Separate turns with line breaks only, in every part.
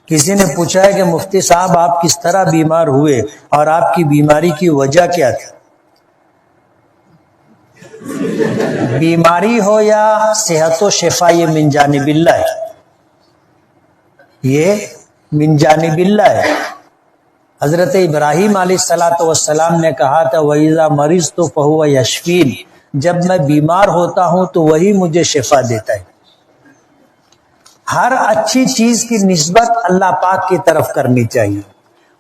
کسی نے پوچھا ہے کہ مفتی صاحب آپ کس طرح بیمار ہوئے اور آپ کی بیماری کی وجہ کیا تھی؟ بیماری ہو یا صحت و شفا، یہ من جانب اللہ ہے، یہ من جانب اللہ ہے۔ حضرت ابراہیم علیہ الصلاۃ والسلام نے کہا تھا وَإِذَا مَرِضْتُ فَهُوَ يَشْفِينِ، جب میں بیمار ہوتا ہوں تو وہی مجھے شفا دیتا ہے۔ ہر اچھی چیز کی نسبت اللہ پاک کی طرف کرنی چاہیے۔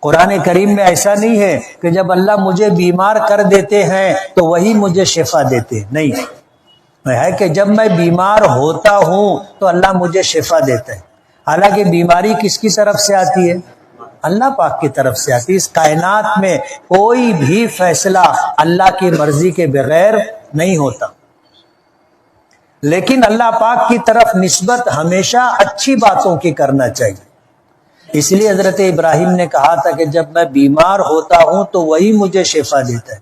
قرآن کریم میں ایسا نہیں ہے کہ جب اللہ مجھے بیمار کر دیتے ہیں تو وہی مجھے شفا دیتے ہیں، نہیں ہے کہ جب میں بیمار ہوتا ہوں تو اللہ مجھے شفا دیتا ہے۔ حالانکہ بیماری کس کی طرف سے آتی ہے؟ اللہ پاک کی طرف سے آتی ہے۔ اس کائنات میں کوئی بھی فیصلہ اللہ کی مرضی کے بغیر نہیں ہوتا، لیکن اللہ پاک کی طرف نسبت ہمیشہ اچھی باتوں کی کرنا چاہیے۔ اس لیے حضرت ابراہیم نے کہا تھا کہ جب میں بیمار ہوتا ہوں تو وہی مجھے شفا دیتا ہے۔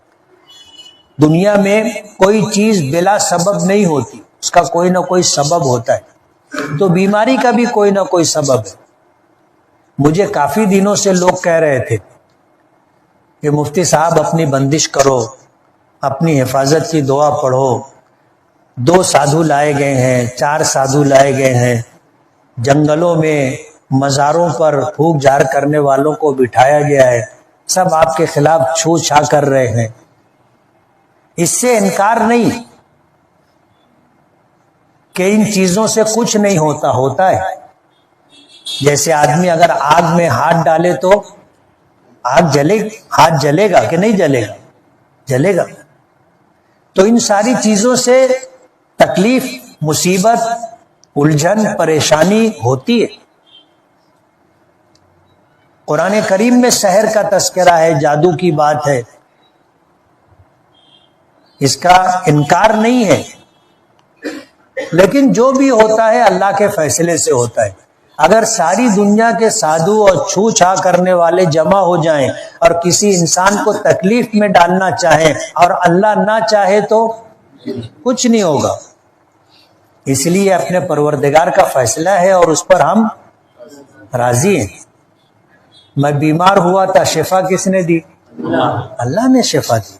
دنیا میں کوئی چیز بلا سبب نہیں ہوتی، اس کا کوئی نہ کوئی سبب ہوتا ہے، تو بیماری کا بھی کوئی نہ کوئی سبب ہے۔ مجھے کافی دنوں سے لوگ کہہ رہے تھے کہ مفتی صاحب اپنی بندش کرو، اپنی حفاظت کی دعا پڑھو۔ 2 سادھو لائے گئے ہیں، 4 سادھو لائے گئے ہیں، جنگلوں میں مزاروں پر پھونک جھاڑ کرنے والوں کو بٹھایا گیا ہے، سب آپ کے خلاف چھو چھا کر رہے ہیں۔ اس سے انکار نہیں کہ ان چیزوں سے کچھ نہیں ہوتا، ہوتا ہے۔ جیسے آدمی اگر آگ میں ہاتھ ڈالے تو ہاتھ جلے گا کہ نہیں جلے گا؟ جلے گا۔ تو ان ساری چیزوں سے تکلیف، مصیبت، الجھن، پریشانی ہوتی ہے۔ قرآن کریم میں سحر کا تذکرہ ہے، جادو کی بات ہے، اس کا انکار نہیں ہے، لیکن جو بھی ہوتا ہے اللہ کے فیصلے سے ہوتا ہے۔ اگر ساری دنیا کے سادھو اور چھو چھا کرنے والے جمع ہو جائیں اور کسی انسان کو تکلیف میں ڈالنا چاہیں اور اللہ نہ چاہے تو کچھ نہیں ہوگا۔ اس لیے اپنے پروردگار کا فیصلہ ہے اور اس پر ہم راضی ہیں۔ میں بیمار ہوا تھا، شفا کس نے دی؟ اللہ نے شفا دی۔